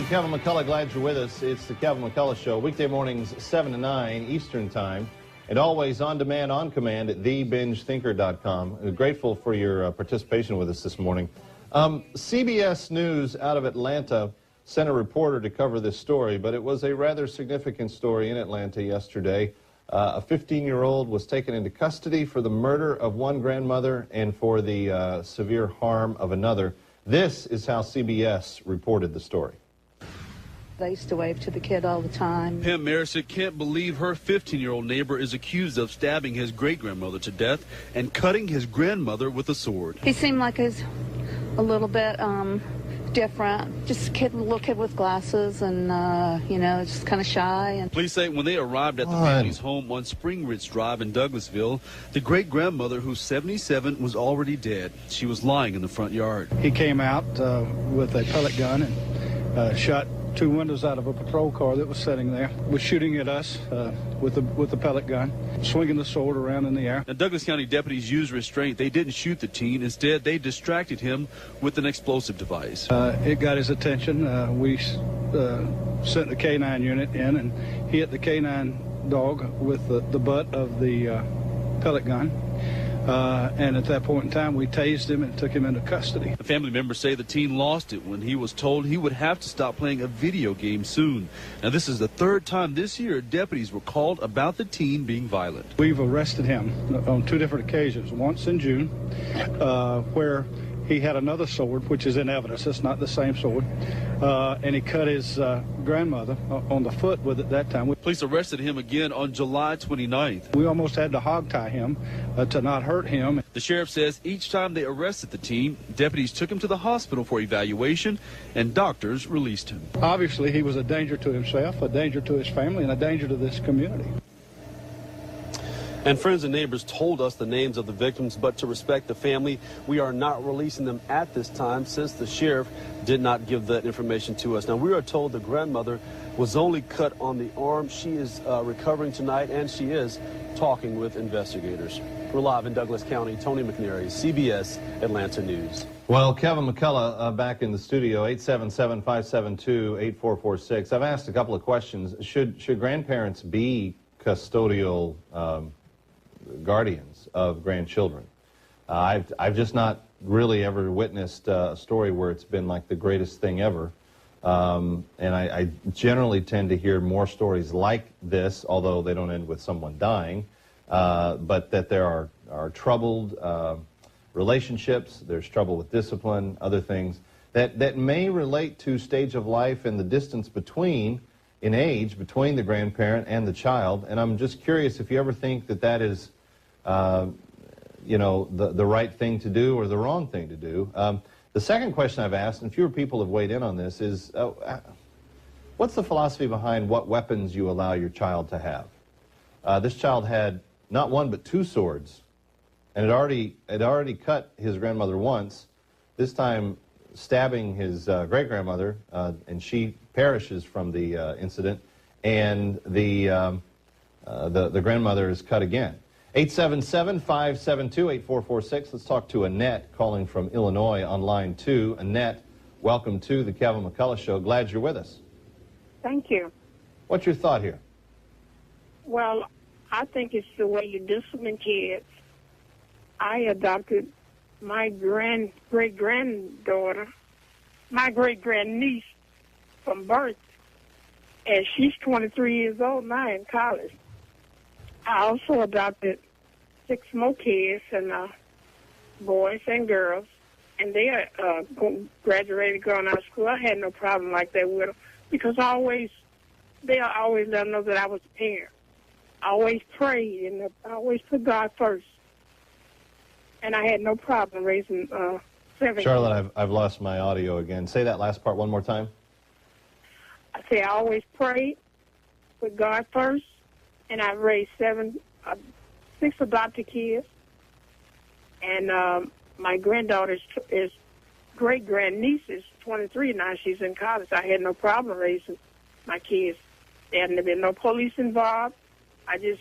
Kevin McCullough, glad you're with us. It's the Kevin McCullough Show, weekday mornings 7 to 9 Eastern Time, and always on demand, on command at thebingethinker.com. Grateful for your participation with us this morning. CBS News out of Atlanta sent a reporter to cover this story, but it was a rather significant story in Atlanta yesterday. A 15-year-old was taken into custody for the murder of one grandmother and for the severe harm of another. This is how CBS reported the story. They used to wave to the kid all the time. Pam Marisick can't believe her 15-year-old neighbor is accused of stabbing his great-grandmother to death and cutting his grandmother with a sword. He seemed like he's a little bit different. Just a little kid with glasses and, just kind of shy. And police say when they arrived at the family's home on Spring Ridge Drive in Douglasville, the great-grandmother, who's 77, was already dead. She was lying in the front yard. He came out with a pellet gun and shot two windows out of a patrol car that was sitting there, was shooting at us with the pellet gun, swinging the sword around in the air. Now, Douglas County deputies used restraint. They didn't shoot the teen. Instead, they distracted him with an explosive device. It got his attention. We sent the K-9 unit in and hit the K-9 dog with the butt of the pellet gun. And at that point in time, we tased him and took him into custody. The family members say the teen lost it when he was told he would have to stop playing a video game soon. Now, this is the third time this year deputies were called about the teen being violent. We've arrested him on two different occasions. Once in June, where he had another sword, which is in evidence. It's not the same sword. And he cut his grandmother on the foot with it that time. Police arrested him again on July 29th. We almost had to hogtie him to not hurt him. The sheriff says each time they arrested the teen, deputies took him to the hospital for evaluation, and doctors released him. Obviously, he was a danger to himself, a danger to his family, and a danger to this community. And friends and neighbors told us the names of the victims, but to respect the family, we are not releasing them at this time since the sheriff did not give that information to us. Now, we are told the grandmother was only cut on the arm. She is recovering tonight, and she is talking with investigators. We're live in Douglas County. Tony McNary, CBS Atlanta News. Well, Kevin McCullough back in the studio, 877-572-8446. I've asked a couple of questions. Should grandparents be custodial guardians of grandchildren? I've just not really ever witnessed a story where it's been like the greatest thing ever. And I generally tend to hear more stories like this, although they don't end with someone dying, but that there are troubled relationships, there's trouble with discipline, other things that may relate to stage of life and the distance in age between the grandparent and the child. And I'm just curious if you ever think that is the right thing to do or the wrong thing to do. The second question I've asked, and fewer people have weighed in on this, is what's the philosophy behind what weapons you allow your child to have? This child had not one but two swords, and it already cut his grandmother once, this time stabbing his great-grandmother, and she perishes from the incident, and the grandmother is cut again. 877-572-8446. Let's talk to Annette calling from Illinois on line 2. Annette, welcome to the Kevin McCullough Show. Glad you're with us. Thank you. What's your thought here? Well, I think it's the way you discipline kids. I adopted my great-granddaughter, my great-grandniece from birth, and she's 23 years old now in college. I also adopted 6 more kids, and boys and girls, and they are graduated, going out of school. I had no problem like that with them because they always let them know that I was a parent. I always prayed, and I always put God first. And I had no problem raising 7 Charlotte, kids. I've lost my audio again. Say that last part one more time. I say I always prayed, put God first, and I raised 6 adopted kids. And my granddaughter is great-grandniece is 23 now. She's in college. I had no problem raising my kids. There hadn't been no police involved. I just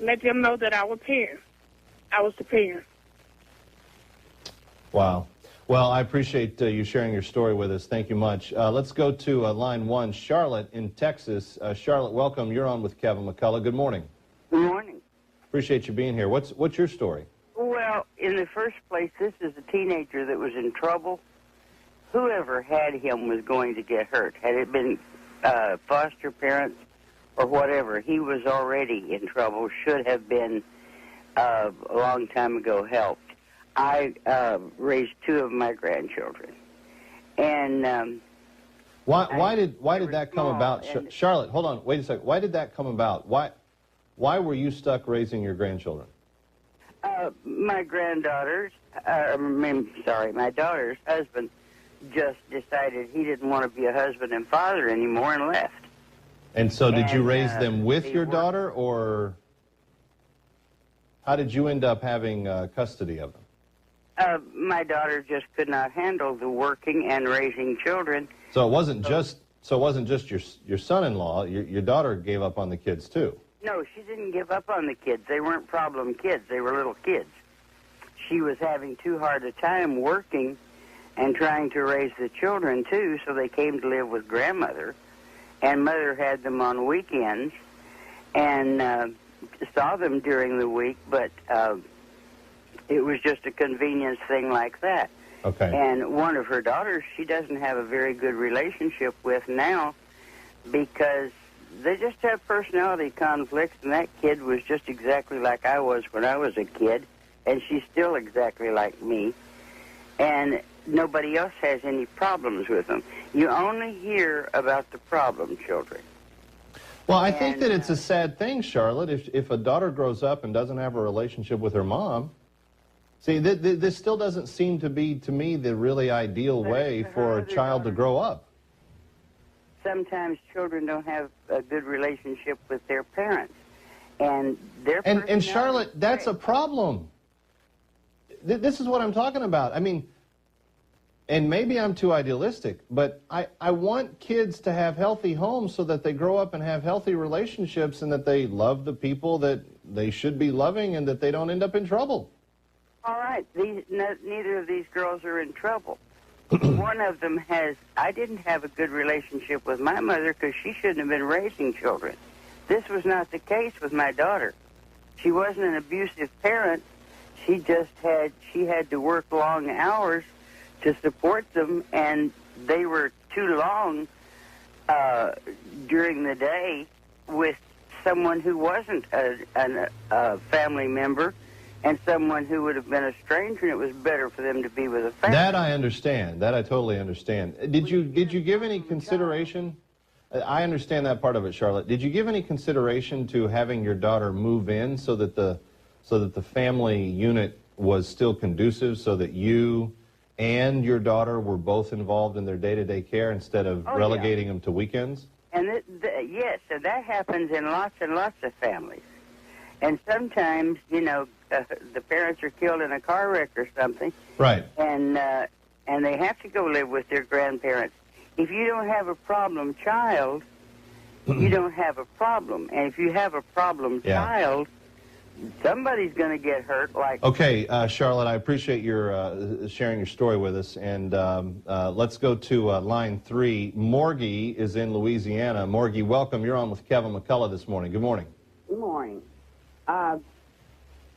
let them know that I was the parent. Wow. Well, I appreciate you sharing your story with us. Thank you much. Let's go to line 1, Charlotte in Texas. Charlotte, welcome. You're on with Kevin McCullough. Good morning. Good morning. Appreciate you being here. What's your story? Well, in the first place, this is a teenager that was in trouble. Whoever had him was going to get hurt. Had it been foster parents or whatever, he was already in trouble, should have been a long time ago helped. I raised 2 of my grandchildren. And Why did that come about? and- Charlotte, hold on. Wait a second. Why did that come about? Why were you stuck raising your grandchildren? my my daughter's husband just decided he didn't want to be a husband and father anymore and left. And so did you And, raise them with they your were- daughter, or how did you end up having custody of them? My daughter just could not handle the working and raising children. So it wasn't just your son-in-law. Your daughter gave up on the kids too. No, she didn't give up on the kids. They weren't problem kids. They were little kids. She was having too hard a time working and trying to raise the children, too, so they came to live with grandmother. And mother had them on weekends and saw them during the week, but it was just a convenience thing like that. Okay. And one of her daughters, she doesn't have a very good relationship with now because they just have personality conflicts, and that kid was just exactly like I was when I was a kid, and she's still exactly like me. And nobody else has any problems with them. You only hear about the problem children. Well, I think And, that it's a sad thing, Charlotte, if a daughter grows up and doesn't have a relationship with her mom. See, this still doesn't seem to be, to me, the really ideal way for a child to grow up. Sometimes children don't have a good relationship with their parents. And their And Charlotte, personalities that's a break. problem. This is what I'm talking about. I mean, and maybe I'm too idealistic, but I want kids to have healthy homes so that they grow up and have healthy relationships and that they love the people that they should be loving and that they don't end up in trouble. All right, neither of these girls are in trouble. One of them I didn't have a good relationship with my mother because she shouldn't have been raising children. This was not the case with my daughter. She wasn't an abusive parent. She had to work long hours to support them, and they were too long during the day with someone who wasn't a family member and someone who would have been a stranger, and it was better for them to be with a family. That I understand. That I totally understand. Did you give any consideration? I understand that part of it, Charlotte. Did you give any consideration to having your daughter move in so that the family unit was still conducive, so that you and your daughter were both involved in their day-to-day care instead of relegating them to weekends? And yes, and that happens in lots and lots of families. And sometimes, the parents are killed in a car wreck or something. Right. And they have to go live with their grandparents. If you don't have a problem child, you don't have a problem. And if you have a problem child, somebody's going to get hurt. Okay, Charlotte, I appreciate your sharing your story with us. And let's go to line 3. Morgie is in Louisiana. Morgie, welcome. You're on with Kevin McCullough this morning. Good morning. Good morning.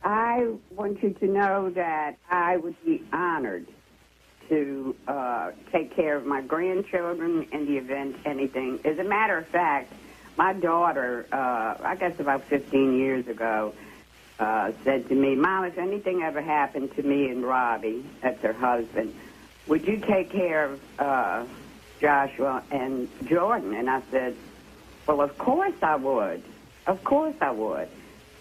I want you to know that I would be honored to take care of my grandchildren in the event anything. As a matter of fact, my daughter, I guess about 15 years ago, said to me, Mom, if anything ever happened to me and Robbie, that's her husband, would you take care of Joshua and Jordan? And I said, well, of course I would. Of course I would.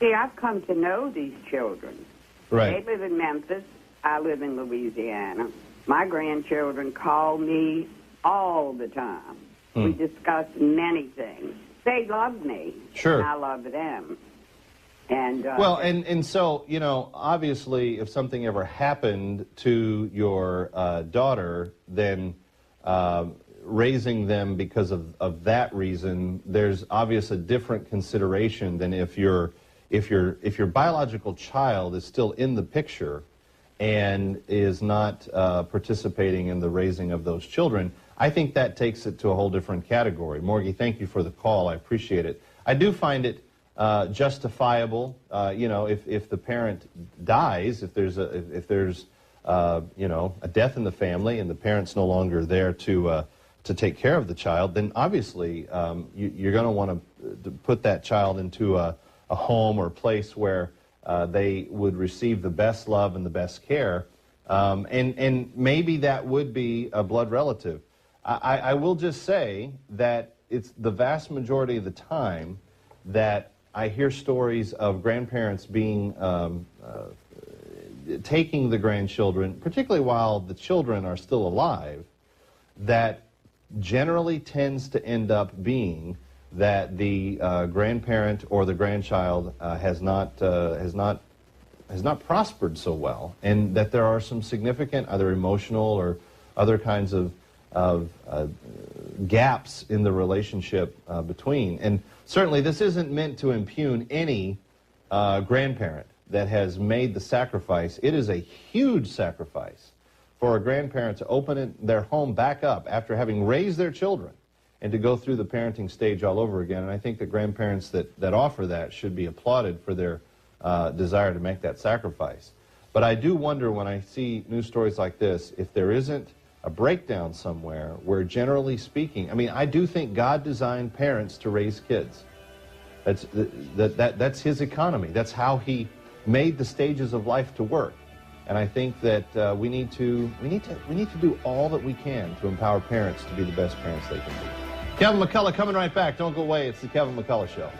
See, I've come to know these children. Right. They live in Memphis. I live in Louisiana. My grandchildren call me all the time. We discuss many things. They love me. Sure. And I love them. And well, and so, obviously, if something ever happened to your daughter, then raising them because of that reason, there's obviously a different consideration than if your biological child is still in the picture and is not participating in the raising of those children, I think that takes it to a whole different category. Morgie, thank you for the call. I appreciate it. I do find it justifiable, you know, if the parent dies, if there's you know, a death in the family and the parent's no longer there to take care of the child, then obviously you're going to want to put that child into a home or place where they would receive the best love and the best care, and maybe that would be a blood relative. I will just say that it's the vast majority of the time that I hear stories of grandparents being taking the grandchildren, particularly while the children are still alive, that generally tends to end up being that the grandparent or the grandchild has not prospered so well, and that there are some significant either emotional or other kinds of gaps in the relationship between. And certainly this isn't meant to impugn any grandparent that has made the sacrifice. It is a huge sacrifice for a grandparent to open their home back up after having raised their children and to go through the parenting stage all over again. And I think that grandparents that offer that should be applauded for their desire to make that sacrifice. But I do wonder when I see news stories like this, if there isn't a breakdown somewhere where, generally speaking, I mean, I do think God designed parents to raise kids. That's his economy. That's how he made the stages of life to work. And I think that we need to do all that we can to empower parents to be the best parents they can be. Kevin McCullough coming right back. Don't go away. It's the Kevin McCullough Show.